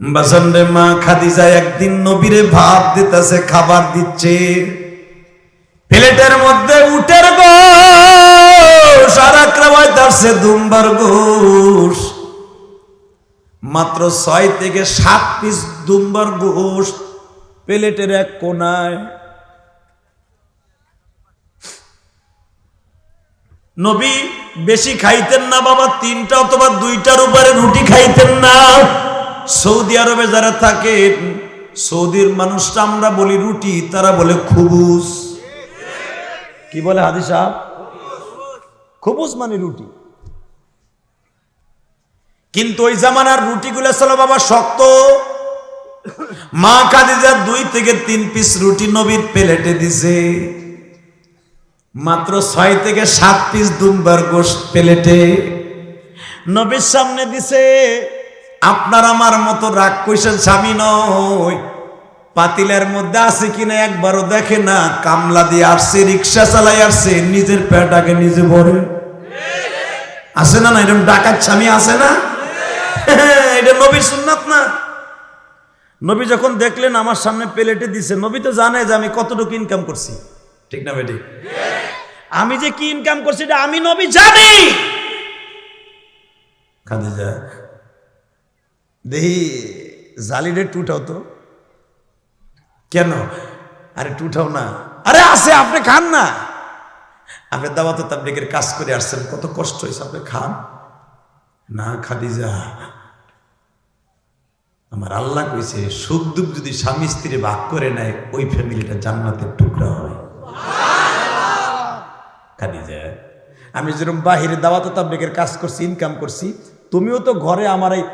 বাসন্ডে মা খাদিজা একদিন নবীরে ভাত দিতেছে, খাবার দিচ্ছে, প্লেটের মধ্যে উটের গোশ আর একটা হইতাছে দুম্বার গোশ, মাত্র 6 থেকে 7 পিস দুম্বার গোশ প্লেটের এক কোনায়। নবী বেশি খাইতেন না বাবা, 3টা অথবা 2টার উপরে রুটি খাইতেন না। সৌদি আরবে যারা থাকেন, সৌদির মানুষটা আমরা বলি রুটি, তারা বলে খুবুস। কি বলে হাদি সাহেব? খুবুস মানে রুটি। কিন্তু ওই জামানার রুটিগুলো ছিল বাবা শক্ত। মা খাদিজা 2 থেকে 3 পিস রুটি নবীর প্লেটে দিছে, মাত্র 6 থেকে 7 পিস দুম্বার গোশত প্লেটে নবীর সামনে দিছে। আপনার আমার মতো রাগ কইছেন স্বামী নয়, পাতিলের মধ্যে আছে কিনা একবারও দেখে না, কামলা দিয়ে আসছে, রিক্সা চালাই আসছে, নিজের পেট আগে নিজে ভরে। আছে না? না এরকম ডাকাত স্বামী আছে না? এটা নবীর সুন্নাত না? নবী যখন দেখলেন আমার সামনে প্লেটে দিছে, নবী তো জানে যে আমি কতটুকু ইনকাম করছি, ঠিক না বেটি? আমি যে কি ইনকাম করছি এটা আমি নবী জানি। খাদিজা দেহি জালিরে টুটাও তো। কেন? আরে টুটাও না, আরে আছে, আপনি খান না, আপনি দাওয়াত তাবলীগের কাজ করে আসছেন, কত কষ্ট হয়েছে, আপনি খান না। খাদিজা, আমার আল্লাহ কইছে সুখ দুঃখ যদি স্বামী স্ত্রী ভাগ করে নেয়, ওই ফ্যামিলিটা জান্নাতের টুকরা হয়। খাদিজা, আমি যেরকম বাহিরে দাওয়াত তাবলীগের কাজ করছি, ইনকাম করছি, তুমিও তো ঘরে আমার এই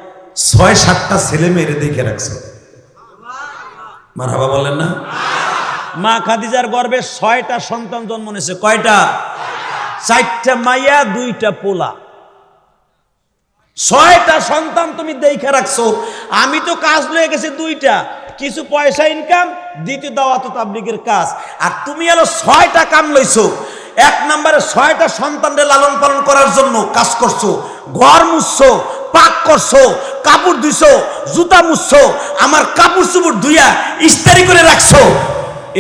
6-7টা ছেলে মেয়েরে দেখে রাখছো। মারহাবা বলেন না? মা খাদিজার গর্ভে 6টা সন্তান জন্ম নিয়েছে। কয়টা? 4টা মাইয়া, 2টা পোলা। 6টা সন্তান তুমি দেখে রাখছো। আমি তো কাজ লয়ে গেছি 2টা, কিছু পয়সা ইনকাম, দ্বিতীয় দাওয়াত তাবলীগের কাজ। আর তুমি এলো 6টা কাম লইছো। 1 নম্বরে 6টা সন্তানদের লালন পালন করার জন্য কাজ করছো, ঘর মুছছো, পাক করছো, কাপড় ধুইছো, জুতা মুছছো, আমার কাপড় চুপড় ধুইয়া ইস্ত্রি করে রাখছো,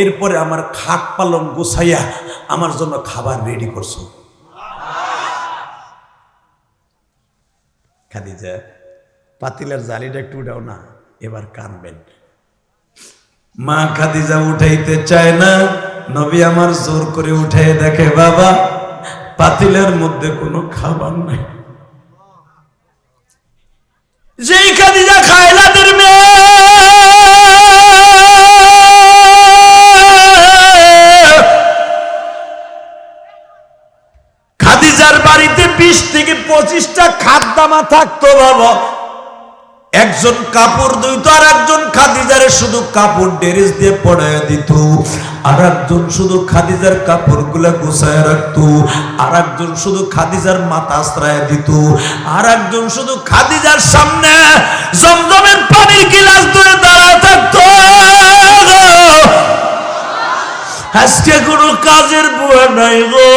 এরপরে আমার খাট পালং গুছাইয়া আমার জন্য খাবার রেডি করছো। খাদিজা, পাতিলের জালিটা একটু উঠাও না, এবার কানবেন। মা খাদিজা উঠাইতে চায় না, নবী আমার জোর করে উঠাই দেখে, বাবা পাতিলের মধ্যে কোনো খাবার নাই। যেই খাদিজা খায়লাদের মেয়ে, খাদিজার বাড়িতে 20 থেকে 25টা খাদ্দামা থাকতো বাবা। একজন কাপড় ধুইতো, আর একজন খাদিজারে শুধু কাপড় ড্রেস দিয়ে পড়ায় দিত, আর একজন শুধু খাদিজার কাপড়গুলা গুছায় রাখতো, আর একজন শুধু খাদিজার মাথা আশ্রয় দিত, আর একজন শুধু খাদিজার সামনে জমজমের পানির গিলাস ধরে দাঁড়ায় থাকতো। আজকে কোনো কাজের বুয়া নাই গো।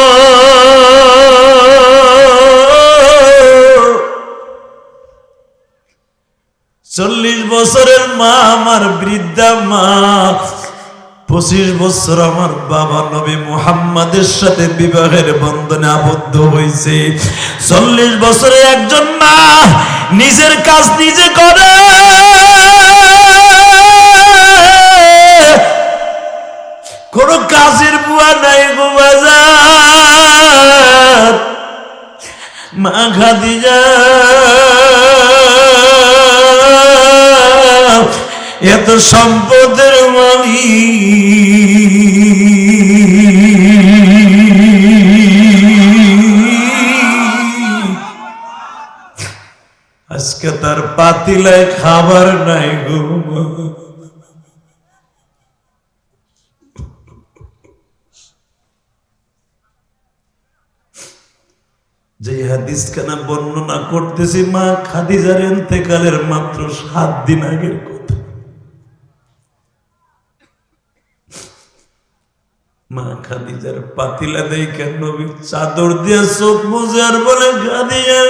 40 বছরের মা আমার বৃদ্ধা মা, 25 বছর আমার বাবা নবী মুহাম্মাদের সাথে বিবাহের বন্ধনে আবদ্ধ হয়েছে। 40 বছরে একজন মা নিজের কাজ নিজে করে, কোন কাজের বুয়া নাই গো বাজার। মা খাদিজা এত সম্পদের মালিক, আজকে তার পাতিলায় খাবার নাই গো। যে হাদিস খানা বর্ণনা করতেছি মা খাদিজার ইন্তেকালের মাত্র 7 দিন আগের কথা। মা খাদিজার পাতিলা দেখে নবী চাদর দিয়ে চোখ মুছে আর বলে, খাদিজা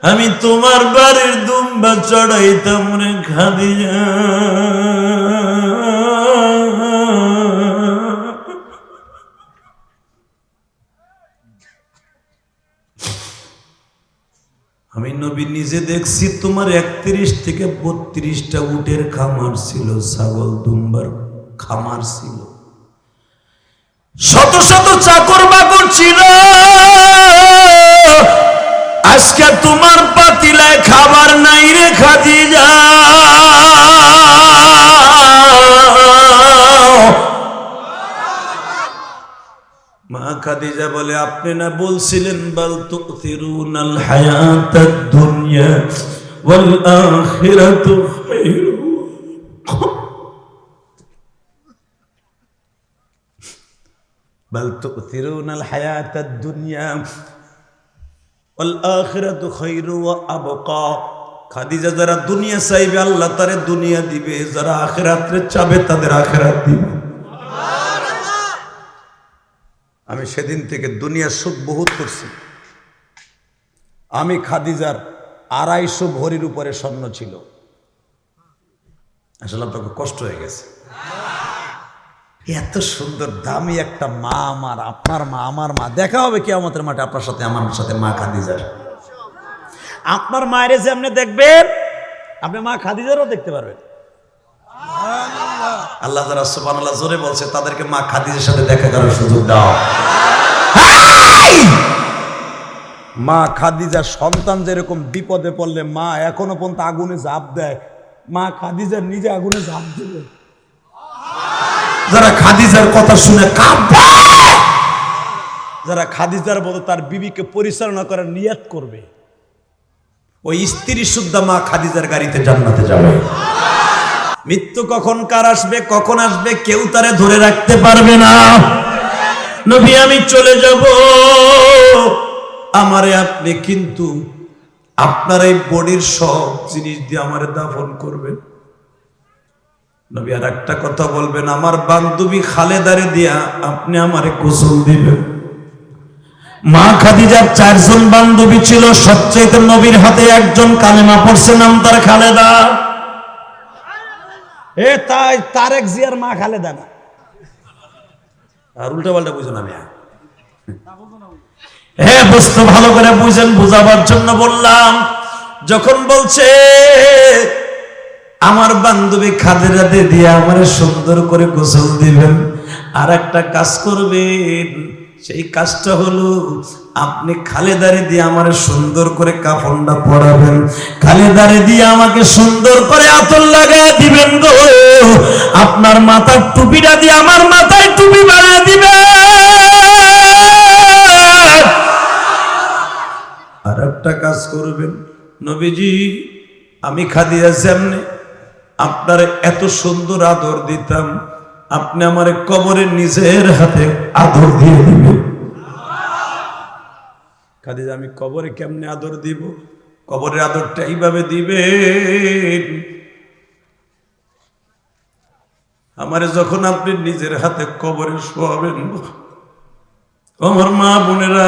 আমি তোমার বাড়ির দুম্বা চড়াইতাম রে খাদিজা। আমি নবী নিজে দেখছি তোমার 31 থেকে 32টা উটের খামার ছিল, ছাগল দুম্বার খামার ছিল, শত শত চাকর বাকর ছিল। আজকে তোমার পাতিলায় খাবার নাই রে খাদিজা। মা খাদিজা বলে, আপনি না বলছিলেন বাল তুথিরুনাল হায়াতাদ দুনিয়া ওয়াল আখিরাতু খায়রু। বাল তুথিরুনাল হায়াতাদ দুনিয়া ওয়াল আখিরাতু খায়রু ওয়া আবকা। খাদিজা যারা দুনিয়া চাইবে আল্লাহ তারে দুনিয়া দিবে, যারা আখিরাতে চাবে তাদের আখিরাত দিবে। আমি সেদিন থেকে দুনিয়ার সুখ বহুত করছি। আমি খাদিজার 250 ভরির উপরে স্বর্ণ ছিল। আসলে আপনাকে কষ্ট হয়ে গেছে। এত সুন্দর দামি একটা মা আমার, আপনার মা আমার মা। দেখা হবে কিয়ামতের মাঠে আপনার সাথে আমার সাথে মা খাদিজার। আপনার মায়ের যেমনি দেখবেন আপনি মা খাদিজারও দেখতে পারবেন। আল্লাহ যারা সুবহানাল্লাহ জোরে বলছে তাদেরকে মা খাদিজার সাথে দেখা করার সুযোগ দাও। মা খাদিজার সন্তান যেরকম বিপদে পড়লে মা এখনো পর্যন্ত আগুনে ঝাঁপ দেয়, মা খাদিজার নিজে আগুনে ঝাঁপ দেবে। যারা খাদিজার কথা শুনে কাঁপবে, যারা খাদিজার মতো তার বিবিকে পরিচালনা করার নিয়ত করবে, ওই স্ত্রী শুদ্ধা মা খাদিজার গাড়িতে জান্নাতে যাবে। মৃত্যু কখন কার আসবে, কখন আসবে কেউ তারে ধরে রাখতে পারবে না। নবী আমি চলে যাব, আমারে আপনি কিন্তু আপনার এই বডির সব জিনিস দিয়ে আমারে দাফন করবেন। নবী আর একটা কথা বলবেন, আমার বান্ধবী খালেদারে দিয়া আপনি আমারে গোসল দিবেন। মা খাদিজার 4 জন বান্ধবী ছিল, সবচেয়ে নবীর হাতে একজন কালেমা পড়ছে, নাম তার খালেদা। তাই তারেক জিয়ার মা খালেদা না, আর উল্টা পাল্টা বুঝুন। আমি বুঝতে ভালো করে বুঝেন, বুঝাবার জন্য বললাম। যখন বলছে আমার বান্ধবী খালেদা দিয়ে আমারে সুন্দর করে গোসল দিবেন, আর একটা কাজ করবেন, সেই কাজটা হলো আপনি খালেদারে দিয়ে আমারে সুন্দর করে কাফনটা পরাবেন, খালেদারে দিয়ে আমাকে সুন্দর করে আতর লাগায় দিবেন গো, আপনার মাথার টুপিটা দিয়ে আমার মাথায় টুপি বানিয়ে দিবেন। আর একটা কাজ করবেন, নবীজি আমি খাদিজা সামনে আপনার এত সুন্দর আদর দিতাম, আপনি আমার কবরে নিজের হাতে আদর দিয়ে দিবেন। খাদিজা আমি কবরে কেমনে আদর দিব? কবরের আদরটা এইভাবে দিবেন, আমারে যখন আপনি নিজের হাতে কবরে শোয়াবেন, আমার মা বোনেরা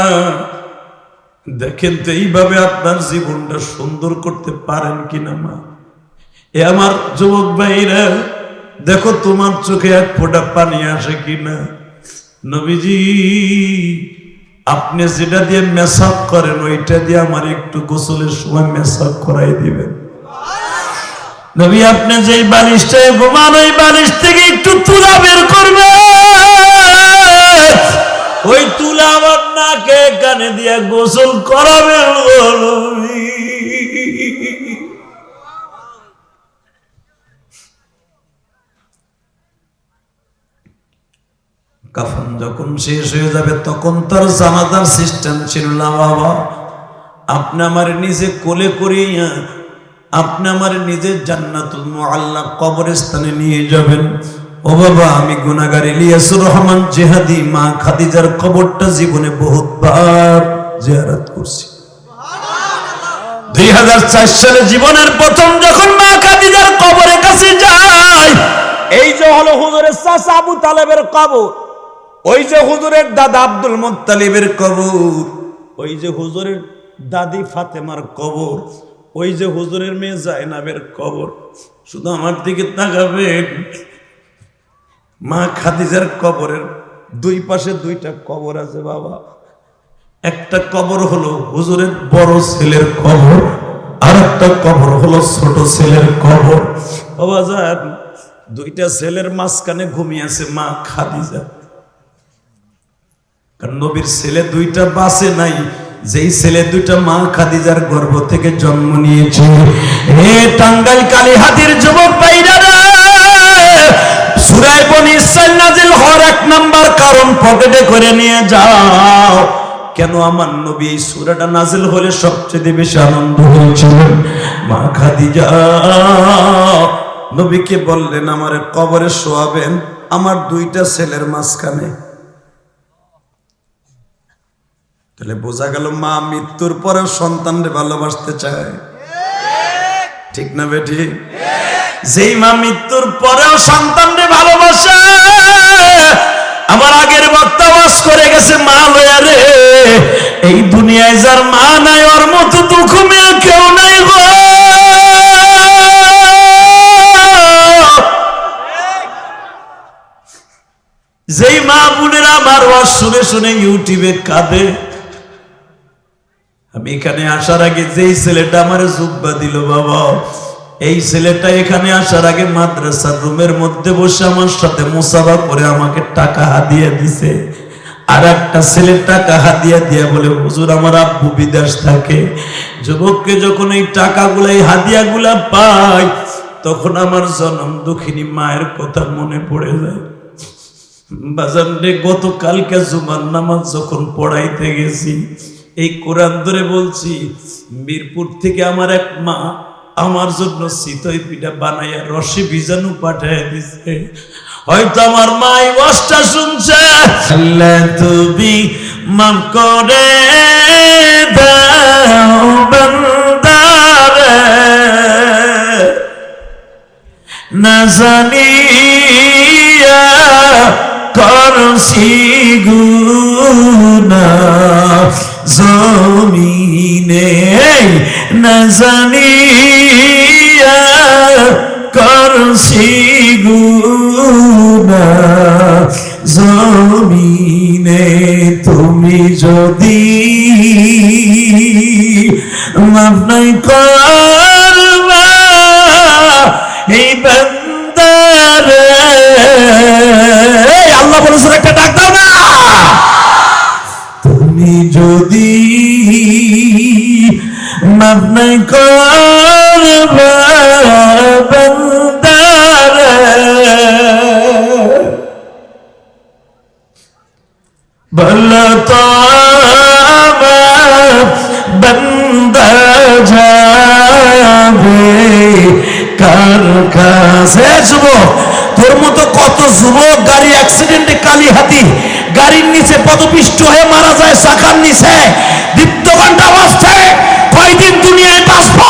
দেখেন তো এইভাবে আপনার জীবনটা সুন্দর করতে পারেন কিনা। মা এ আমার যুবক ভাইরা দেখো তোমার চোখে এক ফোঁটা পানি আসে কিনা। নবীজি আপনি যেটা দিয়ে মেসাক করেন ওইটা দিয়ে আমার একটু গোসলের সময় মেসাক করাই দিবেন। নবী আপনি যেই বালিশটায় ঘুমান ওই বালিশ থেকে একটু তুলা বের করবে, ওই তুলা আমার নাকে কানে দিয়ে গোসল করাবেন। কাফন যখন শেষ হয়ে যাবে তখন তার জানাজার সিস্টেম ছিল না বাবা। আপনি আমার নিজে কোলে করিয়া আপনি আমার নিজের জান্নাতুল মুআল্লা কবরস্থানে নিয়ে যাবেন। ও বাবা আমি গুনাহগার ইলিয়াসুর রহমান জিহাদি মা খাদিজার কবরটা জীবনে বহুতবার জিয়ারত করছি। 2004 সালে জীবনের প্রথম যখন মা খাদিজার কবরের কাছে যাই, এই যে হলো হুজুরের চাচা আবু তালেবের কবর, ওই যে হুজুরের দাদা আব্দুল মুত্তালিবের কবর, ওই যে হুজুরের দাদি ফাতেমার কবর, ওই যে হুজুরের মেয়ে জায়নাবের কবর। শুধু আমার দিকে তাকাবেন, মা খাদিজার কবরের দুই পাশে দুইটা কবর আছে বাবা। একটা কবর হলো হুজুরের বড় ছেলের কবর, আর একটা কবর হলো ছোট ছেলের কবর। বাবা যান, দুইটা ছেলের মাঝখানে ঘুমিয়ে আছে মা খাদিজা। কারণ নবীর ছেলে দুইটা বাঁচে নাই, যেই ছেলে দুইটা মা খাদিজার গর্ভ থেকে জন্ম নিয়েছে। হে টাঙ্গাইল কালীহাতির যুবক ভাইরা, সূরা বনী ইসরাঈল নাজিল হওয়ার 1 নাম্বার কারণ পকেটে করে নিয়ে যাও। কেন আমার নবী এই সূরাটা নাজিল হলে সবচেয়ে বেশি আনন্দ হয়েছিলেন? মা খাদিজা নবীকে বললেন, আমারে কবরে শোয়াবেন আমার দুইটা ছেলের মাঝখানে। তাহলে বোঝা গেল মা মৃত্যুর পরে সন্তানরে ভালোবাসতে চায়, ঠিক না বেটি? যেই মা মৃত্যুর পরেও সন্তানরে ভালোবাসে। আমার আগের বক্তা ওয়াজ করে গেছে, মা লয়া রে, এই দুনিয়ায় যার মা নাই ওর মতো দুঃখ মেয়ে কেউ নাই গো। যেই মা বোনেরা আমার ওয়াজ শুনে শুনে ইউটিউবে কাঁদে। আমি এখানে আসার আগে যেই ছেলেটা আমার জুব্বা দিল বাবা, এই ছেলেটা এখানে আসার আগে মাদ্রাসার রুমের মধ্যে বসে আমার সাথে মুসাফা করে আমাকে টাকা হাদিয়া দিছে। আর একটা ছেলে টাকা হাদিয়া দিয়া বলে, হুজুর আমার আব্বু বিদেশ থাকে। যুবককে যখন এই টাকাগুলা এই হাদিয়াগুলা পাই, তখন আমার জনম দুঃখিনী মায়ের কথা মনে পড়ে যায়। বাজান রে, গতকালকে জুমার নামাজ যখন পড়াইতে গেছি, এই কোরআন ধরে বলছি, মিরপুর থেকে আমার এক মা আমার জন্য চিতই পিঠা বানাইয়া রসে ভিজানো পাঠাইয়া দিছে। হয়তো আমার মা এই ওয়াজটা শুনছে। আল্লাহ তুমি মাফ করে দাও বান্দারে, না জানিয়া করছি গুনাহ জমিনে, না জানিয়া করছি গুনাহ জমিনে। তুমি যদি মাফ নাই করবা এই বান্দারে, আল্লাহ বলেছেন একটা ডাক দাও না। তুমি যদি মাফ নাই করবা বান্দারে, বলো তো বান্দা যাবে কার কাছে? যুবক, তোর মতো কত যুবক গাড়ি অ্যাক্সিডেন্টে কালীহাতি গাড়ির নিচে পদপিষ্ট হয়ে মারা যায় চাকার নিচে। দীপ্ত ঘন্টা বাজছে, কয়দিন দুনিয়ায় বাঁচবো?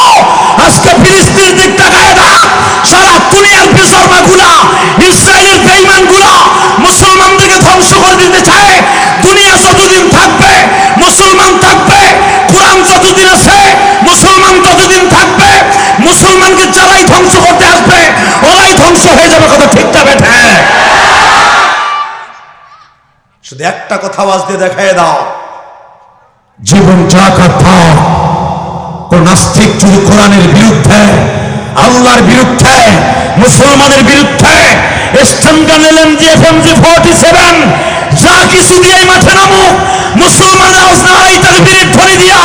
আজকে ফিলিস্তিনের দিক তাকায় না, সারা দুনিয়ার বেজরমা গুলা, ইসরায়েলের বেঈমান গুলা মুসলমানদেরকে ধ্বংস করে দিতে চায়। দুনিয়া যতদিন থাকবে মুসলমান থাকবে, কোরআন যতদিন আছে মুসলমান ততদিন থাকবে। মুসলমানকে যারাই ধ্বংস করতে আসবে ওরাই ধ্বংস হয়ে যাবে। কথা ঠিক না বেঠে? শুধু একটা কথা আওয়াজ দিয়ে দেখায় দাও, জীবন যা কথা কোন নাস্তিক যদি কোরআনের বিরুদ্ধে, আল্লাহর বিরুদ্ধে, মুসলমানের বিরুদ্ধে স্ট্যান্ড নিলেন যে FMG 47 যা কিছু দিয়ে মাঠে নামুক, মুসলমানরা ওসনারাই তাকে বিরুদ্ধে ধরে দিয়া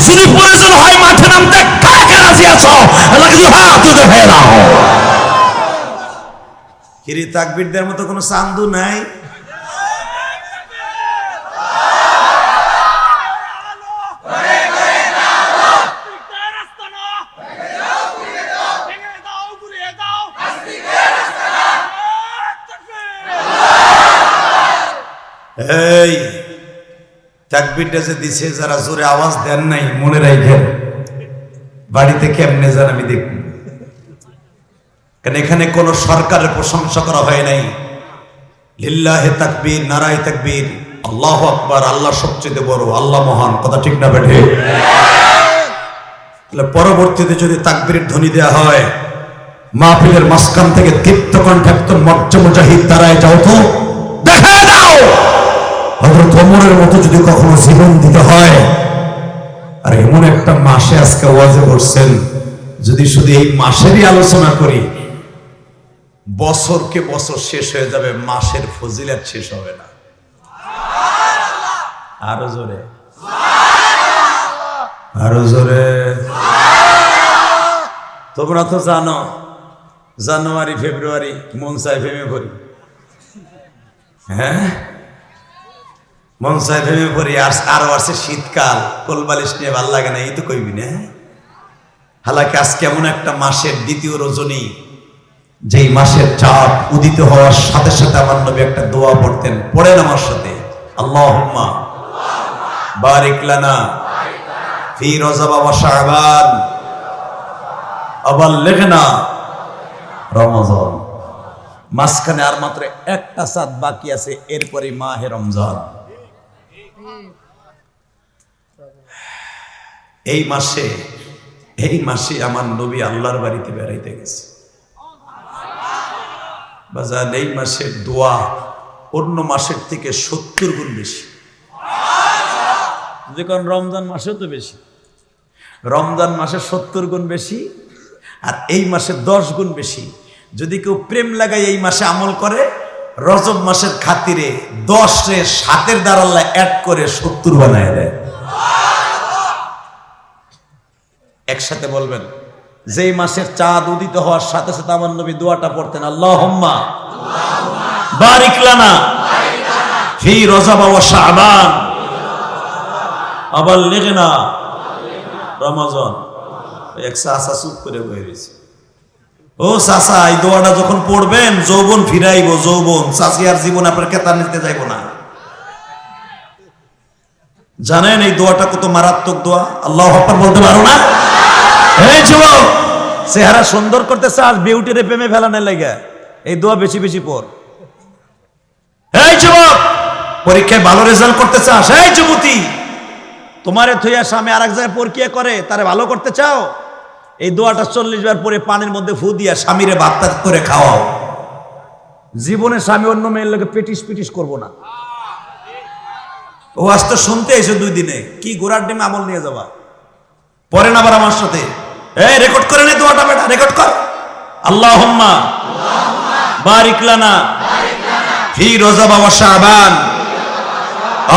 যদি প্রয়োজন হয় মাঠে নামতে কাকে রাজি আছো? আল্লাহকে দুই হাত তুলে হয়ে দাও। কিরি তাকবীর দেওয়ার মতো কোনো চান্দু নাই? এই তাকবীরটা যে দিছে, যারা জোরে আওয়াজ দেন নাই মনে রাখেন বাড়িতে কেমনে যান আমি দেখব। কারণ এখানে কোনো সরকারের প্রশংসা করা হয় নাই। লিল্লাহে তাকবীর, নারায়ে তাকবীর। আল্লাহু আকবার, আল্লাহ সবচেয়ে বড়, আল্লাহ মহান, কথা ঠিক না বেঠে? তাহলে পরবর্তীতে যদি তাকবীরের ধ্বনি দেয়া হয়, মাহফিলের মাঝখান থেকে দীপ্ত কণ্ঠে একজন মজ্জা মুজাহিদ দাঁড়ায় যাও তো, দেখা দাও হযরত ওমরের মতো যদি কখনো জীবন দিতে হয়। আর এমন একটা মাসে আজকে ওয়াজে বসছেন, যদি শুধু এই মাসেরই আলোচনা করি, বছরকে বছর শেষ হয়ে যাবে, মাসের ফজিলত শেষ হবে না। আরো জোরে, আরো জোরে। তোমরা তো জানো জানুয়ারি ফেব্রুয়ারি মন চাই ফেমে পড়ি, হ্যাঁ মন চাই ফেমে পড়ি। আর আরো আছে শীতকাল, কোলবালিশ নিয়ে ভাল লাগে না, এই তো কইবি না। হালাকি আজকে এমন একটা মাসের দ্বিতীয় রজনী, যেই মাসের চাঁদ উদিত হওয়ার সাথে সাথে আমার নবী একটা দোয়া পড়তেন, পড়েন আমার সাথে, আল্লাহুম্মা বারিক লানা ফি রজব ওয়া শাবান আবাল্লিগনা রমজান। মাঝখানে আর মাত্র একটা চাঁদ বাকি আছে, এরপরে মাহে রমজান। এই মাসে আমার নবী আল্লাহর বাড়িতে বেড়াইতে গেছে। বাজান, এই মাসের দোয়া অন্য মাসের থেকে 70 গুণ বেশি। যখন রমজান মাসেও তো বেশি, রমজান মাসে 70 গুণ বেশি, আর এই মাসে 10 গুণ বেশি। যদি কেউ প্রেম লাগাই এই মাসে আমল করে, রজব মাসের খাতিরে 10-এ 7-এর দ্বারা আল্লাহ অ্যাড করে 70 বানায় দেয়। একসাথে বলবেন, যেই মাসের চাঁদ উদিত হওয়ার সাথে সাথে আমার নবী দোয়াটা পড়তেন, আল্লাহুম্মা বারিক লানা ফি রজব ওয়া শাবান আবাল্লিগনা রমজান। এক চাচা চুপ করে বসে রয়েছে। ও চাচা, এই দোয়াটা যখন পড়বেন যৌবন ফিরাইব, যৌবন। চাচি আর জীবন আপনার কেতার নিতে যাইব না। জানেন এই দোয়াটা কত মারাত্মক দোয়া? আল্লাহু আকবার বলতে পারো না? এই যুবক, চেহারা সুন্দর করতে চাস, বিউটিরে প্রেমে ফেলানোর লাগে এই দোয়া বেশি বেশি পড়। এই যুবক, পরীক্ষায় ভালো রেজাল্ট করতে চাস, এই যুবতী, তোমারে থইয়া স্বামী আর এক জায়গায় পরীক্ষা করে, তারে ভালো করতে চাও, এই দোয়াটা 40 বার পরে পানির মধ্যে ফু দিয়া স্বামীরে ভাত করে খাওয়াও। জীবনে স্বামী অন্য মেয়ের লোকে পেটিস পিটিস করবো না। ও আজ তো শুনতে এসে 2 দিনে কি গোড়ার ডিমে আমল নিয়ে যাবা। পরে না আবার আমার সাথে, এই রেকর্ড করে নে দোয়াটা, বেটা রেকর্ড কর। আল্লাহুম্মা বারিক লানা ফি রজব ওয়া শাবান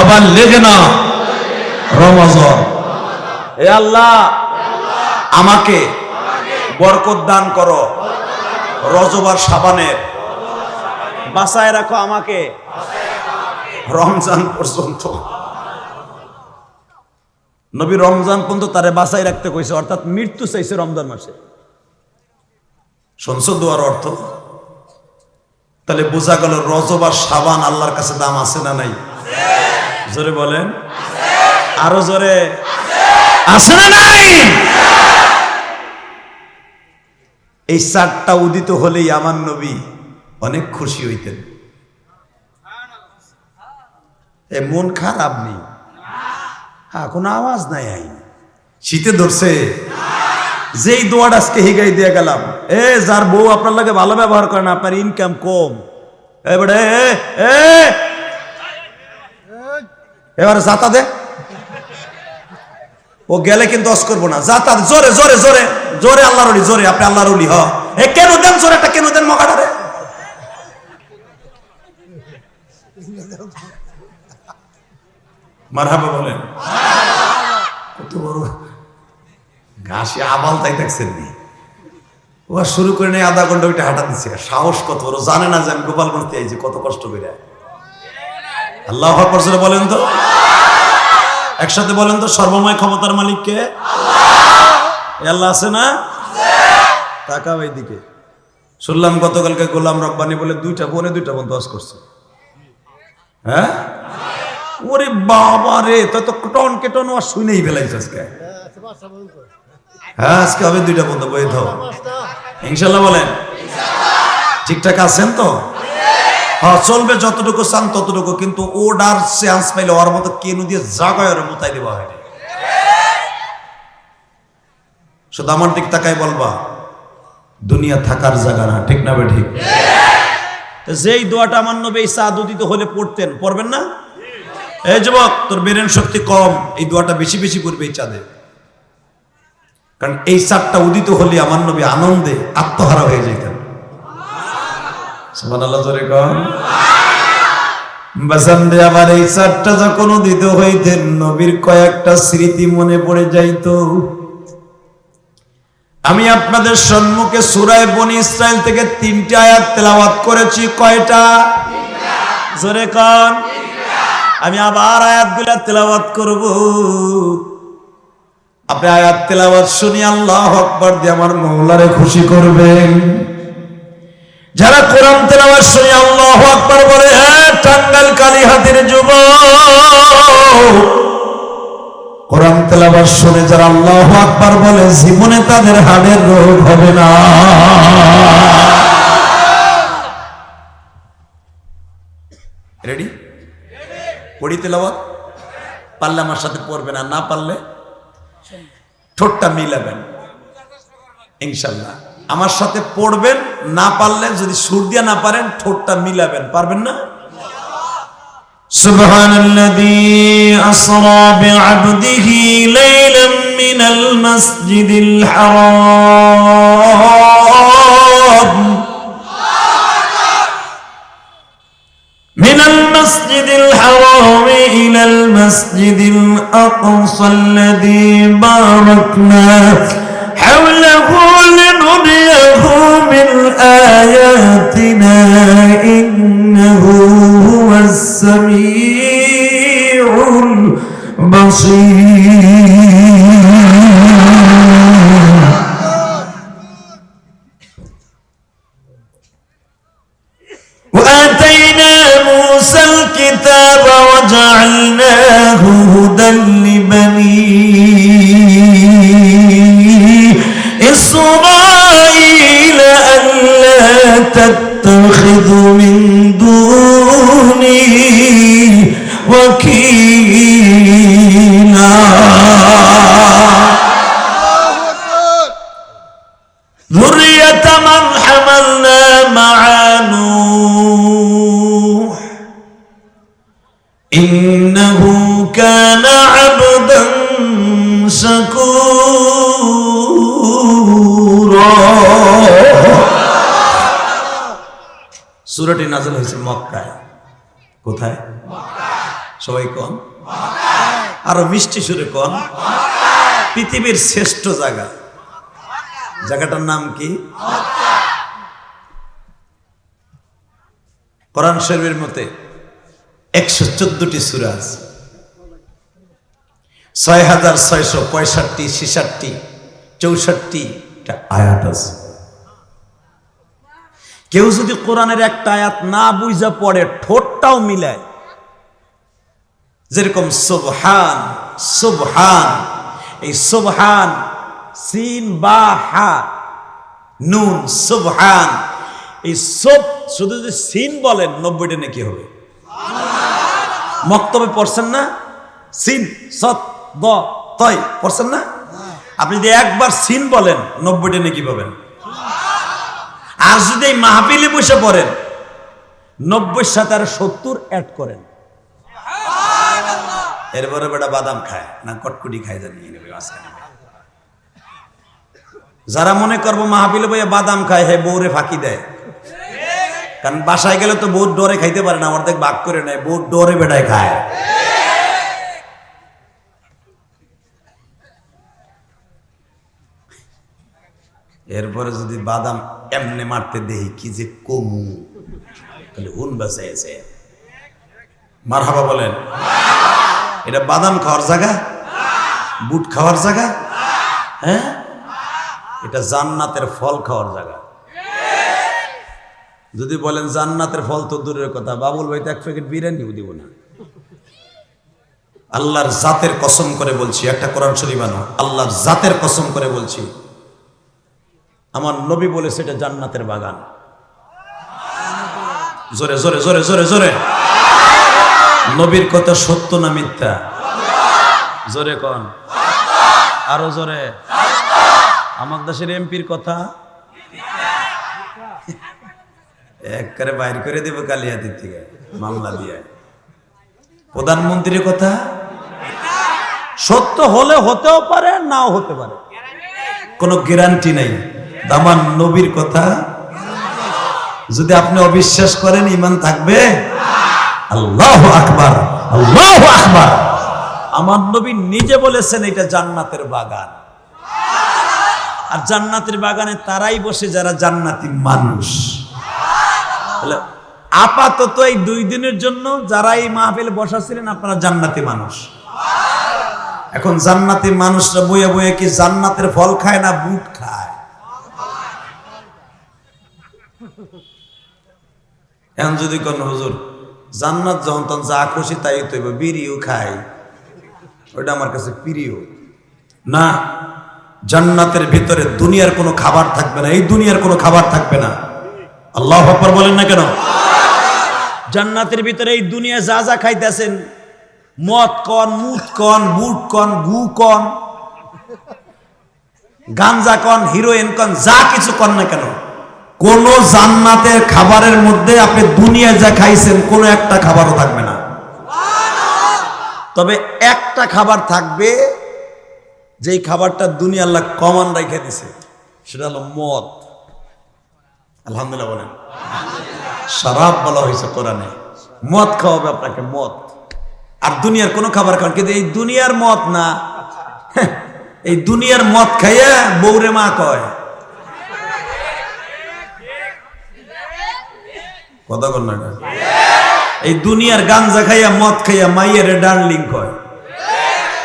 আবাল্লিগনা রমজান। হে আল্লাহ, আমাকে বরকত দান করো, রজব আর শাবানের বাঁচায় রাখো আমাকে রমজান পর্যন্ত। নবী রমজান পর্যন্ত তারে বাঁচাই রাখতে কইছে, অর্থাৎ মৃত্যু চাইছে রমজান মাসে। শুনছো দোয়ার অর্থ? তাহলে বোঝা গেল রজব আর শাবান আল্লাহর কাছে দাম আছে না নাই? জোরে বলেন, আরো জোরে, আছে না নাই? এই 4টা উদিত হলেই আমার নবী অনেক খুশি হইতেন। মন খারাপ নেই, হ্যাঁ কোনো আওয়াজ নাই। শীতে ধরছে, যেই দোয়াটা আজকে হিগাই দিয়ে গেলাম, যার বউ আপনার লাগে ভালো ব্যবহার করে না, আপনার ইনকাম কম, এবারে যাতা দে, ও গেলে কিন্তু অস করবো না, যাতা জোরে জোরে জোরে জোরে, আল্লাহর ওলি জোরে, আপনি আল্লাহর ওলি। কেন দেন জোরে, একটা কেন দেন মগাটারে। মারহাবা বলেন। কত বড় ঘাসে আবাল তাই দেখছেন নি, ও শুরু করে নেই আধা ঘন্টা ওইটা হাঁটা দিচ্ছে। সাহস কত বড়, জানে না যে আমি গোপালগঞ্জ থেকে আইছি, কত কষ্ট করে। আল্লাহু আকবার বলেন তো, একসাথে বলেন তো, সর্বময় ক্ষমতার মালিক কে? আল্লাহ আছে না? তাকাও এইদিকে। শুনলাম গতকালকে গোলাম রব্বানি বলে 2টা পৌনে 2টা পর্যন্ত ওয়াজ করছে। হ্যাঁ, ওরে বাবা রে, তো টন কেটন ওয়াজ শুনেই ফেলাইছে আজকে। হ্যাঁ, আজকে হবে 2টা পর্যন্ত, বই দাও ইনশাল্লাহ। বলেন ঠিকঠাক আছেন তো? হ্যাঁ চলবে, যতটুকু চান ততটুকু, কিন্তু ওডার চান্স পাইলে ওর মতো কেনু দিয়ে জাগায় ওর মোতাই দেওয়া হয়নি। শুধু আমার দিক তাকাই বলবা দুনিয়া থাকার জায়গা না, ঠিক না বে ঠিক? যেই দোয়াটা আমার নবী চাঁদ উদিত হলে পড়তেন, পড়বেন না? এই যুবক, তোর ব্রেন শক্তি কম, এই দোয়াটা বেশি বেশি পড়বে এই চাঁদে। কারণ এই চাঁদটা উদিত হলে আমার নবী আনন্দে আত্মহারা হয়ে যেতেন। সুবহানাল্লাহ, জোরে কম। বাসান্দে আবার এই চাঁদটা যখন উদিত হইতেন, নবীর কয়েকটা স্মৃতি মনে পড়ে যাইতো। আমি আপনাদের সম্মুখে সূরা বনী ইসরাইল থেকে 3টা আয়াত তেলাওয়াত করেছি। কয়টা? জোরে কোন। আমি আবার আয়াতগুলো তেলাওয়াত করব। আপনি আয়াত তেলাওয়াত শুনি আল্লাহু আকবার দিয়ে আমার মওলারে খুশি করবেন। যারা কোরআন তেলাওয়াত শুনি আল্লাহু আকবার বলে, হ্যাঁ টাঙ্গাইল কালীহাতির যুবক, কোরআন তেলাওয়াত শুনে যারা আল্লাহু আকবার বলে, জীবনে তাদের হাড়ের রোগ হবে না। রেডি? পড়ি তেলাওয়াত। পারলে আমার সাথে পড়বেন, আর না পারলে ঠোঁটটা মিলাবেন ইনশাআল্লাহ। আমার সাথে পড়বেন, না পারলে যদি সুর দিয়ে না পারেন ঠোঁটটা মিলাবেন। পারবেন না? সুবহানাল্লাযী আসরা বিআবদিহি লাইলাম মিনাল মাসজিদিল হারাম মিনাল মাসজিদিল হারাম ইলাল মাসজিদিল আকসাল্লাযী বারাকনা হাওলাহু লিনুরিয়াহু মিন আয়াতিনা ইন্নাহু হুয়াস সামিউল বাসীর। وآتينا موسى الكتاب وجعلناه هدى لبني إسرائيل ألا تتخذوا من دوني وكيلا ذرية من حملنا مع نوح إنه كان عبدا شكورا। সূরাটি নাযিল হয়েছে মক্কায়। কোথায়? সবাই কোন? আরো মিষ্টি সুরে কোন? পৃথিবীর শ্রেষ্ঠ জায়গা, জায়গাটার নাম কি? কোরআন শরীফের মতে 114টি সূরা আছে, 6665, 66, 64টা আয়াত আছে। কেউ যদি কোরআনের একটা আয়াত না বুঝা পড়ে, ঠোঁটটাও মিলায়, যেরকম সুবহান সুবহান, এই সুবহান সিন বা হা নুন সুবহান, এই সব শুধু যদি সিন বলেন 90টা নাকি হবে। মক্তবে পড়ছেন না? সিন সৎ দ তয় পড়ছেন না? আপনি যদি একবার সিন বলেন 90টা নাকি পাবেন। আর যদি এই মাহফিলে বসে পড়েন 90 সাথে আর 70 অ্যাড করেন, এরপরে বেটা বাদাম খায় না কটকুটি খায় জানি। যারা মনে করবো মাহফিলে বইয়া বাদাম খায়, হে বউরে ফাঁকি দেয়। কারণ বাসায় গেলে তো বউ ডরে খাইতে পারে না, অর্ধেক ভাগ করে নেয়, বউ ডরে বেটায় খায়। এরপরে যদি বাদাম এমনি মারতে দেই কি যে কমু, তাহলে হুন বাঁচাইছে। মারহাবা বলেন। এটা বাদাম খাওয়ার জায়গা, বুট খাওয়ার জায়গা? হ্যাঁ, এটা জান্নাতের ফল খাওয়ার জায়গা। যদি বলেন জান্নাতের ফল তো দূরের কথা, বাবুল ভাই তো 1 প্যাকেট বিরিয়ানিও দিব না। আল্লাহর জাতের কসম করে বলছি, একটা কোরআন শরীফ আনো, আল্লাহর জাতের কসম করে বলছি, আমার নবী বলেছে এটা জান্নাতের বাগান। জোরে জোরে জোরে জোরে জোরে। নবীর কথা সত্য না মিথ্যা? জোরে কোন, আরো জোরে। আমার দেশের এমপির কথা একবারে বাইর করে দেব কালিয়াতির থেকে মামলা দিয়ে। প্রধানমন্ত্রীর কথা সত্য হলে হতেও পারে, নাও হতে পারে, কোনো গ্যারান্টি নাই। আমার নবীর কথা যদি আপনি অবিশ্বাস করেন, ঈমান থাকবে? আল্লাহু আকবার, আল্লাহু আকবার। আমার নবী নিজে বলেছেন এটা জান্নাতের বাগান। আর জান্নাতের বাগানে তারাই বসে যারা জান্নাতি মানুষ। আপাতত এই 2 দিনের জন্য যারা এই মাহফিলে বসা ছিলেন আপনারা জান্নাতি মানুষ। এখন জান্নাতি মানুষরা বইয়ে বইয়ে কি জান্নাতের ফল খায় না বুট খায়? এখন যদি কোন হুজুর জান্নাত যখন তখন যা খুশি তাই তৈব, বিড়িও খায়, ওইটা আমার কাছে প্রিয় না। জান্নাতের ভিতরে দুনিয়ার কোনো খাবার থাকবে না, এই দুনিয়ার কোনো খাবার থাকবে না। আল্লাহু আকবার বলেন না কেন? জান্নাতের ভিতরে এই দুনিয়া যা যা খাইতেছেন, মদ কন, মুদ কন, বুট কন, গু কন, গাঞ্জা কন, হিরোইন কন, যা কিছু কন না কেন, কোন জান্নাতের খাবারের মধ্যে আপনি দুনিয়া যা খাইছেন কোন একটা খাবারও থাকবে না। তবে একটা খাবার থাকবে, যেই খাবারটা দুনিয়া আল্লাহ কমন রেখে দিছে, সেটা হলো মদ। আলহামদুলিল্লাহ বলেন। শরাব বলা হয়েছে কোরআনে, মদ খাওয়াবে আপনাকে, মদ। আর দুনিয়ার কোনো খাবার খান, কিন্তু এই দুনিয়ার মদ না, এই দুনিয়ার মদ খাইয়া বৌরে মা কয়, কথা বল না। এই দুনিয়ার গাঞ্জা খাইয়া মদ খাইয়া মাইয়ের ডার্লিং কয়,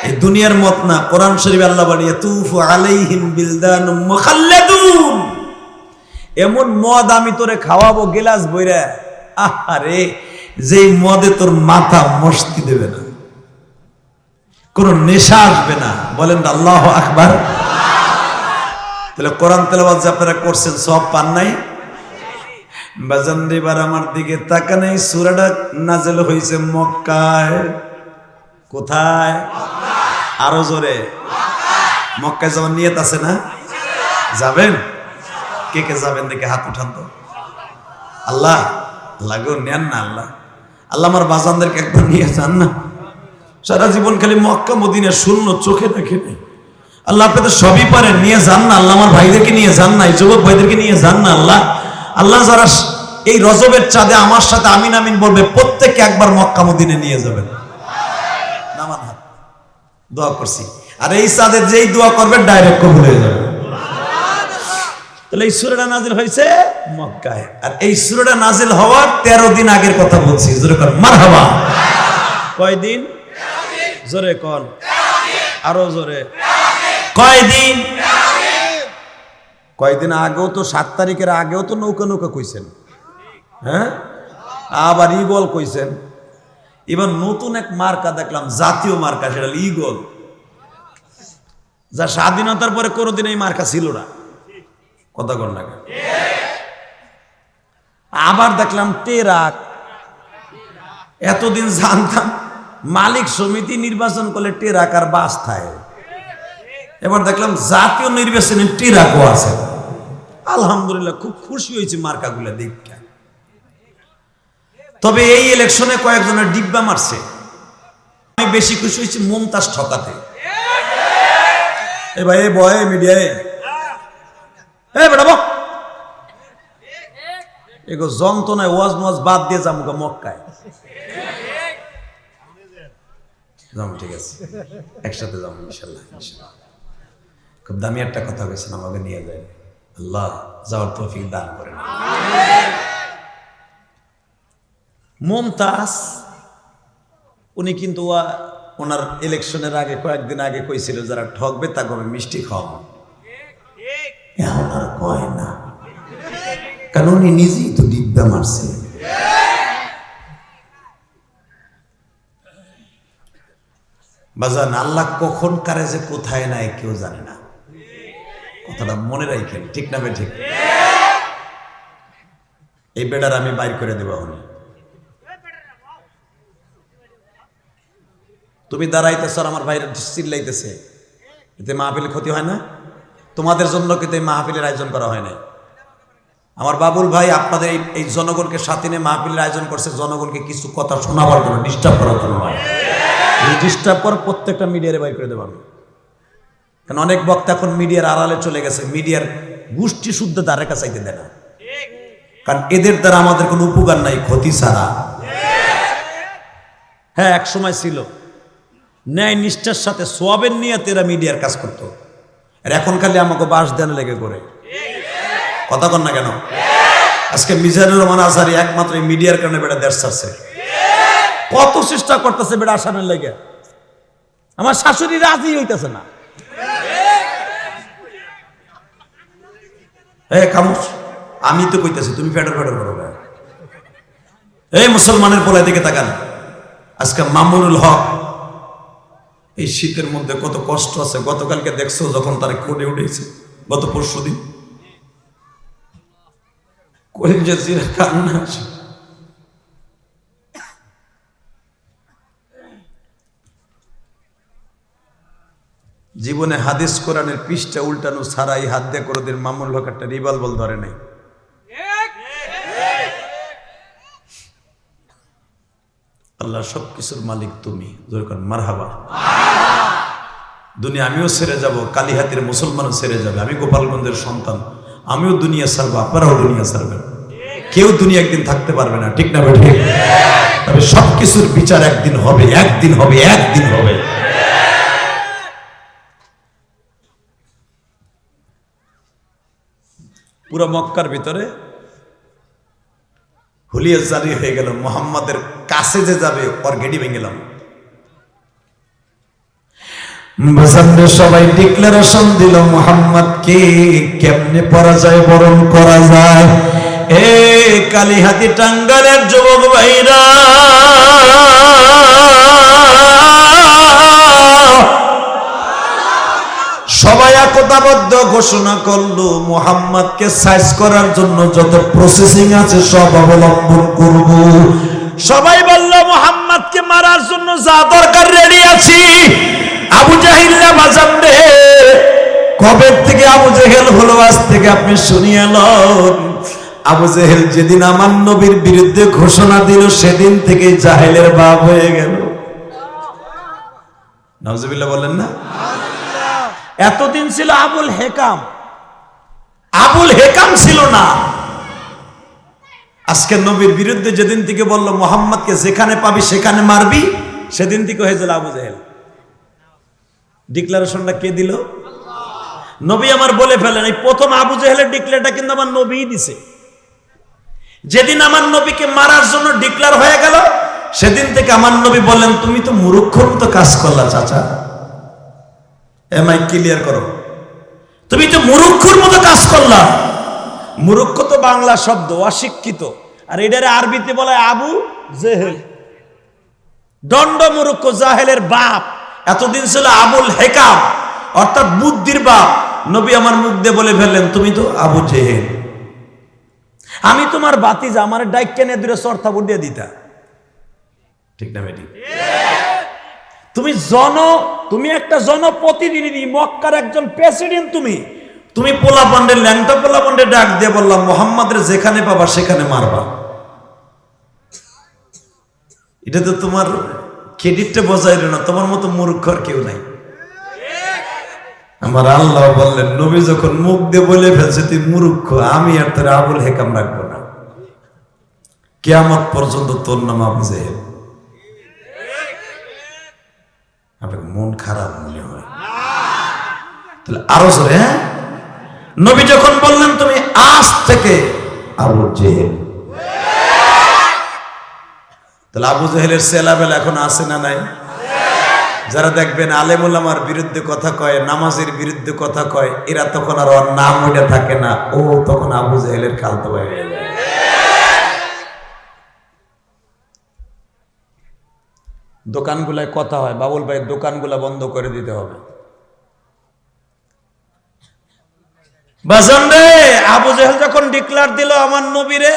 এই দুনিয়ার মদ না। কোরআন শরীফে আল্লাহ বলে ইয়াতুফু আলাইহিম বিলদানুম মুখাল্লাদুন, এমন মদ আমি তোরে খাওয়াবো গিলাস বইরা, আরে যেই মদে তোর মাথা মস্তি দেবে না, কোন নেশা আসবে না। বলেন আল্লাহু আকবার। তাহলে কোরআন তেলাওয়াত যে আপনারা করছেন সব পান নাই? বাজান এবার আমার দিকে তাকান, এই সূরাটা নাযিল হয়েছে মক্কায়। কোথায়? আরো জোরে। মক্কায় যাওয়ার নিয়ত আছে না? যাবেন? কে কে যাবেন দেখে হাত উঠান তো। আল্লাহ লাগো নেন না আল্লাহ, আল্লাহ আমার বাজানদেরকে একবার নিয়ে যান না। সারা জীবন খালি মক্কা মদিনা শূন্য চোখে দেখে নেই। আল্লাহ আপনি তো সবই পারেন, নিয়ে যান না আল্লাহ, আমার ভাইদেরকে নিয়ে যান না, এই যুবক ভাইদেরকে নিয়ে যান না আল্লাহ। আল্লাহ যারা এই রজবের চাঁদে আমার সাথে আমিন আমিন বলবে, প্রত্যেককে একবার মক্কা মদিনা নিয়ে যাবেন। নামান হাত, দোয়া করছি। আর এই চাঁদের যেই দোয়া করবেন ডাইরেক্ট কবুল হয়ে যাবে। তাহলে এই সূরাটা নাজিল হয়েছে মক্কায়, আর এই সূরাটা নাজিল হওয়ার 13 দিন আগের কথা বলছি। জোরে কর মারহাবা। কয়দিন? জোরে কোন, আরো জোরে। কয়দিন? কয়দিন আগেও তো 7 তারিখের আগেও তো নৌকা নৌকা কইছেন, হ্যাঁ, আবার ঈগল কইছেন। এবার নতুন এক মার্কা দেখলাম, জাতীয় মার্কা, সেটা ঈগল, যা স্বাধীনতার পরে কোনোদিন এই মার্কা ছিল না। কথা কর না। আবার দেখলাম টেরাক। এতদিন জানতাম মালিক সমিতি নির্বাচন করলে টেরাক আর বাস থাকে, এবার দেখলাম জাতীয় নির্বাচনে টেরাকও আছে। আলহামদুলিল্লাহ, খুব খুশি হয়েছে মার্কাগুলো দেখতে। তবে এই ইলেকশনে কয়েকজনের ডিব্বা মারছে। আমি বেশি খুশি হয়েছি মুমতাজ ঠকাতে। এ ভাই বয় মিডিয়ায় বেড়াবো এগো যন্ত্রণায় ওয়াজ মোয়াজ বাদ দিয়ে যাবো মক্কায়। যাবো, ঠিক আছে, একসাথে যাবো ইনশাল্লাহ। খুব দামি একটা কথা বলছেন, আমাকে নিয়ে যায়। আল্লাহ যাওয়ার তৌফিক দান করেন। মুমতাজ উনি কিন্তু ওনার ইলেকশনের আগে কয়েকদিন আগে কইছিল যারা ঠকবে তাকে আমি মিষ্টি খাওয়াবো। এখন আর কয় না, কারণ উনি নিজেই তো ডিব্বা মারছে। বাজান আল্লাহ কখন কারে যে কোথায় নাই কেউ জানে না, কথাটা মনে রাখেন, ঠিক না? ঠিক। এই বেড়ার আমি বাইর করে দেবো এখন। তুমি দাঁড়াইতেছ আর আমার ভাইরা চিল্লাইতেছে, এতে মাহফিলের ক্ষতি হয় না? তোমাদের জন্য কিন্তু এই মাহফিলের আয়োজন করা হয় না। আমার বাবুল ভাই আপনাদের এই জনগণকে সাথে নিয়ে মাহফিলের আয়োজন করছে, জনগণকে কিছু কথা শোনাবার জন্য, ডিস্টার্ব করার জন্য নয়। এই ডিস্টার্ব করে প্রত্যেকটা মিডিয়ারে বাইর করে দেবো আমি। কারণ অনেক বক্তা এখন মিডিয়ার আড়ালে চলে গেছে, মিডিয়ার গোষ্ঠী শুদ্ধ দ্বারা চাইতে দেয় না, কারণ এদের দ্বারা আমাদের কোনো উপকার নাই, ক্ষতি ছাড়া। হ্যাঁ, এক সময় ছিল ন্যায় নিষ্ঠার সাথে সোয়াবের নিয়ে এরা মিডিয়ার কাজ করতো, আর এখন খালি আমাকে বাস দেন লেগে করে কথা কন না কেন? আজকে মিজানুর রহমান আজহারি একমাত্র এই মিডিয়ার কারণে বেটা দেশ ছাড়ছে। কত চেষ্টা করতেছে বেটা আসামের লেগে, আমার শাশুড়ি রাজি হইতেছে না। খামোশ, আমি তো কইতেছি, তুমি ফেডার ফেডার করো। এই মুসলমানের পোলায় দিকে তাকান। আজকে মামুনুল হক এই শীতের মধ্যে কত কষ্ট আছে, গতকালকে দেখছো যখন তার কোর্টে উঠেছে, গত পরশু দিন কান্না। জীবনে হাদিস কোরআনের পৃষ্ঠা উল্টানো ছাড়াই হাত দিয়ে কোনোদিন মামুনুল হক একটা রিভলভার ধরে নাই। আল্লাহ সবকিছুর মালিক তুমি, মারহাবা। দুনিয়া আমিও ছেড়ে যাব, কালিহাতির মুসলমানও ছেড়ে যাবে, আমি গোপালগঞ্জের সন্তান, আমিও দুনিয়া ছাড়বো, আপনারাও দুনিয়া ছাড়বেন, কেউ দুনিয়া একদিন থাকতে পারবে না, ঠিক না ঠিক? তবে সবকিছুর বিচার একদিন হবে, একদিন হবে, একদিন হবে। পুরো মক্কার ভিতরে হুলিয়া জারি হয়ে গেল, মুহাম্মাদের কাছে যে যাবে ওর গেডি ভেঙে গেলাম। সবাই ডিক্লারেশন দিল মুহাম্মদকে কেমনে পরাজয় বরণ করা যায়। এ কালিহাতি টাঙ্গালের যুবক ভাইরা, সবাই একতাবদ্ধ ঘোষণা করলো মুহাম্মদকে সাইজ করার জন্য যত প্রসেসিং আছে সব অবলম্বন করব। সবাই বলল মুহাম্মদকে মারার জন্য যা দরকার রেডি আছি। আবু জাহিল্লা বাজান রে, কবে থেকে আবু জেহেল হলো আজ থেকে আপনি শুনিয়ে লন। আবু জেহেল যেদিন আমার নবীর বিরুদ্ধে ঘোষণা দিল সেদিন থেকে জাহেলের বাপ হয়ে গেল। নাউজুবিল্লাহ বলেন না? এতদিন ছিল আবুল হেকাম, আবুল হেকাম ছিল না। আজকে নবীর বিরুদ্ধে যেদিন থেকে বলল মুহাম্মদকে যেখানে পাবি সেখানে মারবি, সেদিন থেকে হয়েছিল আবু জেহেল। ডিক্লারেশনটা কে দিল? নবী আমার বলে ফেলেন। এই প্রথম আবু জেহেলের ডিক্লেয়ারটা কিন্তু আমার নবীই দিছে। যেদিন আমার নবীকে মারার জন্য ডিক্লেয়ার হয়ে গেল সেদিন থেকে আমার নবী বললেন, তুমি তো মূর্খর মতো কাজ করলা চাচা। এমআই ক্লিয়ার করো, তুমি তো মূর্খর মতো কাজ করলা। মূর্খ তো বাংলা শব্দ, অশিক্ষিত, আর এটারে আরবিতে বলা হয় আবু জেহেল, দণ্ড মূর্খ, জাহেলের বাপ। এতদিন ছিল আবুল হেকাম, অর্থাৎ বুদ্ধির বাপ। নবী আমার মুখ দিয়ে বলে ফেললেন, তুমি তো আবু জেহেল। আমি তোমার বাতিজা, আমার ডাইক নিয়ে দূরে সর্থাপুর দিয়ে দিতা, ঠিক না বেটি? তুমি একটা জনপ্রতিনিধি, মক্কার একজন প্রেসিডেন্ট। তুমি পোলাপান্ডের ল্যাংটা পোলাপান্ডের ডাক দিয়ে বললাম মুহাম্মাদের যেখানে পাবা সেখানে মারবা। এটা তো তোমার ক্রেডিটটা বজায় না, তোমার মতো মূর্খ আর কেউ নাই। আমার আল্লাহ বললেন, নবী যখন মুখ দিয়ে বলে ফেলছে তুই মূর্খ, আমি আর তোর আবুল হেকাম রাখবো না, কিয়ামত পর্যন্ত তোর নাম আবু জেহেল। আপনার মন খারাপ মনে হয়? তাহলে আরো জোরে, হ্যাঁ? নবী যখন বললেন তুমি আজ থেকে আবু জেহেল, তাহলে আবু জেহেলের সেলাবেলা এখন আছে না নাই? যারা দেখবেন আলেম ওলামার বিরুদ্ধে কথা কয়, নামাজের বিরুদ্ধে কথা কয়, এরা তখন আর ওর নাম ওইটা থাকে না, ও তখন আবু জেহেলের খালতো ভাই হয়ে যায়। দোকানগুলায় কথা হয়, বাবুল ভাই দোকানগুলা বন্ধ করে দিতে হবে। বাজান রে, আবু জেহেল যখন ডিক্লার দিল আমার নবীরে,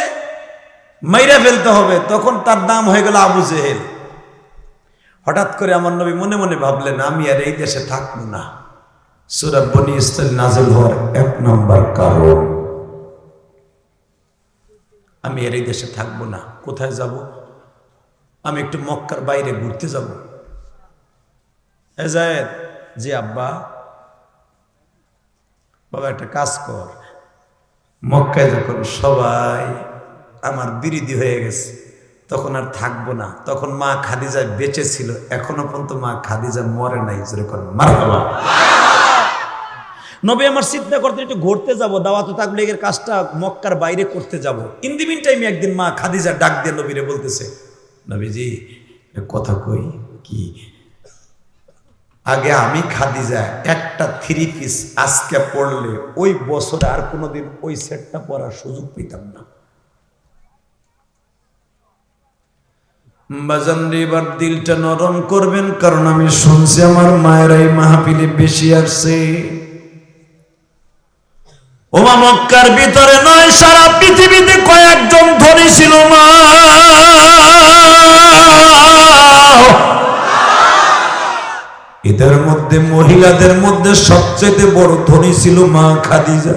মাইরা ফেলতে হবে, তখন তার নাম হয়ে গেল আবু জেহেল। হঠাৎ করে আমার নবী মনে মনে ভাবলেন, আমি আর এই দেশে থাকবো না। সূরা বনী ইসরাঈল নাযিল হওয়ার 1 নম্বর কারণ, আমি আর এই দেশে থাকবো না। কোথায় যাব? আমি একটু মক্কার বাইরে ঘুরতে যাব। এজায়েদ, জি আব্বা। বাবা একটা কাজ কর, মক্কায় যখন সবাই আমার বিরোধী হয়ে গেছে তখন আর থাকবো না। তখন মা খাদিজা বেঁচে ছিল, এখনো পর্যন্ত মা খাদিজা মরে নাই। যেরকম মারহাবা। নবী আমার চিন্তা করতে একটু ঘুরতে যাব, দাওয়াত তাবলীগের কাজটা মক্কার বাইরে করতে যাব। ইন দি মিন টাইমে একদিন মা খাদিজা ডাক দিয়ে নবীরে বলতেছে, নবীজি কথা কই কি, আগে আমি খাদিজা একটা 3 পিস আজকে পড়লে ওই বছরে আর কোনোদিন ওই সেটটা পরার সুযোগ পেতাম না। বাজান রে, এবার দিলটা নরম করবেন, কারণ আমি শুনছি আমার মায়ের এই মাহফিলে বেশি আসছে। ওমা মক্কার ভিতরে নয়, সারা পৃথিবীতে কয়েকজন ধনী ছিল মা। এদের মধ্যে মহিলাদের মধ্যে সবচেয়ে বড় ধনী ছিল মা খাদিজা।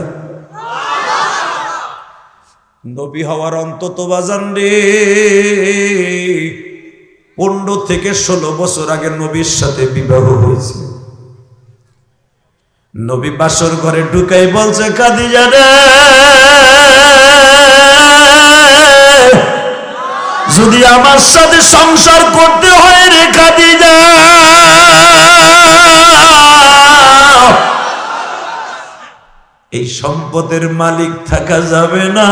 নবী হওয়ার অন্তত বাজান রে 15 থেকে 16 বছর আগে নবীর সাথে বিবাহ হয়েছে। নবী বাসর ঘরে ঢুকাই বলছে, খাদিজা রে, যদি আমার সাথে সংসার করতে হয় রে খাদিজা, এই সম্পদের মালিক থাকা যাবে না।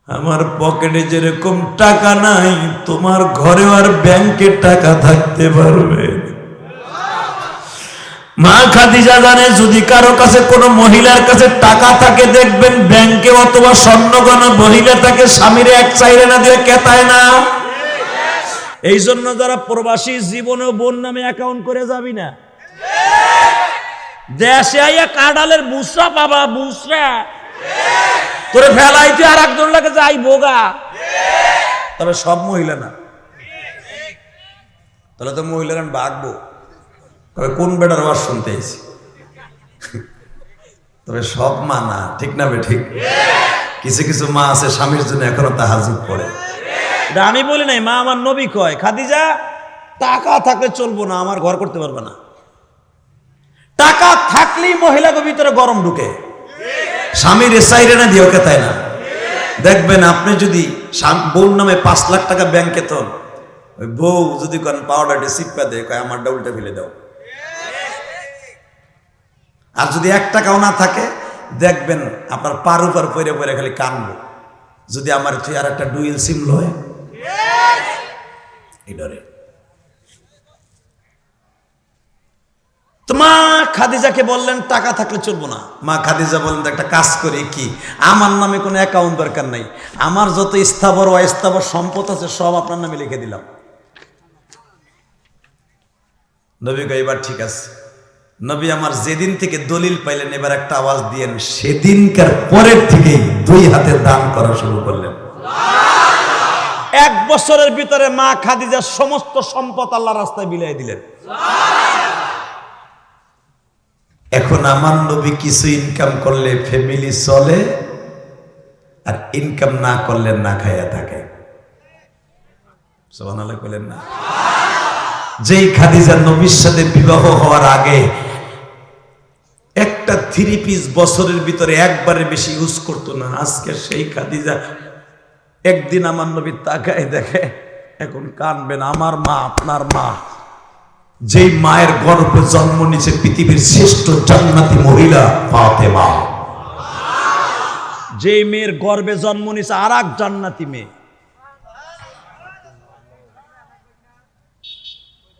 আমার পকেটে যেরকম টাকা নাই, তোমার ঘরে আর ব্যাংকে টাকা থাকতে পারবে। মা খাদিজা জানে, যদি কারো কাছে কোনো মহিলার কাছে টাকা থাকে, দেখবেন ব্যাংকে অথবা স্বর্ণগহনা মহিলা তাকে স্বামীর 1 চাইরে না দিয়ে কেতায় না। এই জন্য যারা প্রবাসী, জীবনে বোন নামে অ্যাকাউন্ট করে যাবি না। দেশে আইয়া কাঁঠালের বুসরা পাবা, বুসরা তোরে ফেলাইতে আর একজন লাগে যাই বোগা। তবে সব মহিলা না, তাহলে তো মহিলারা ভাগবো। তবে কোন বেটার ওয়াজ শুনতে এসেছি, তবে সব মা না, ঠিক না বে ঠিক? কিছু কিছু মা আছে স্বামীর জন্য এখনো তাহাজ্জুদ পড়ে। আমি বলি নাই, মা আমার নবী কয়, খাদিজা টাকা থাকলে চলবো না, আমার ঘর করতে পারবে না। টাকা থাকলেই মহিলাকে ভিতরে গরম ঢুকে, স্বামীর এসাইরে না দিও কে, তাই না? দেখবেন আপনি যদি বোন নামে 5 লাখ টাকা ব্যাংকে, তো ওই বউ যদি করেন পাউডারটা সিপ্পা দেয়, কয় আমারটা উল্টা ফেলে দাও। আর যদি 1 টাকাও না থাকে, দেখবেন আপনার পার উপর পরে পরে খালি কানবো, যদি আমার তুই আর একটা ডুয়েল সিম লয় এই ডরে। তো মা খাদিজাকে বললেন টাকা থাকলে চলবো না। মা খাদিজা বললেন একটা কাজ করি, কি, আমার নামে কোনো অ্যাকাউন্ট দরকার নাই, আমার যত স্থাবর অস্থাবর সম্পদ আছে সব আপনার নামে লিখে দিলাম। নবী কয়, এবার ঠিক আছে। নবী আমার যেদিন থেকে দলিল পাইলেন, এবার একটা আওয়াজ দিয়েন, সেদিনকার পরের থেকেই 2 হাতে দান করা শুরু করলেন। 1 বছরের ভিতরে মা খাদিজার সমস্ত সম্পদ আল্লাহ রাস্তায় বিলিয়ে দিলেন। এখন আমার নবী কিছু ইনকাম করলে ফ্যামিলি চলে, আর ইনকাম না করলে না খাইয়া থাকে। সুবহানাল্লাহ বলেন না? যেই খাদিজা নবীর সাথে বিবাহ হওয়ার আগে একটা 3 পিস বছরের ভিতরে একবারে বেশি ইউজ করতো না, আজকে সেই খাদিজা একদিন আমার নবী তাকায় দেখে, এখন কানবেন, আমার মা, আপনার মা, যেই মায়ের গর্ভে জন্ম নিয়েছে পৃথিবীর শ্রেষ্ঠ জান্নাতি মহিলা ফাতেমা, যেই মেয়ের গর্ভে জন্ম নিয়েছে আর এক জান্নাতি মেয়ে।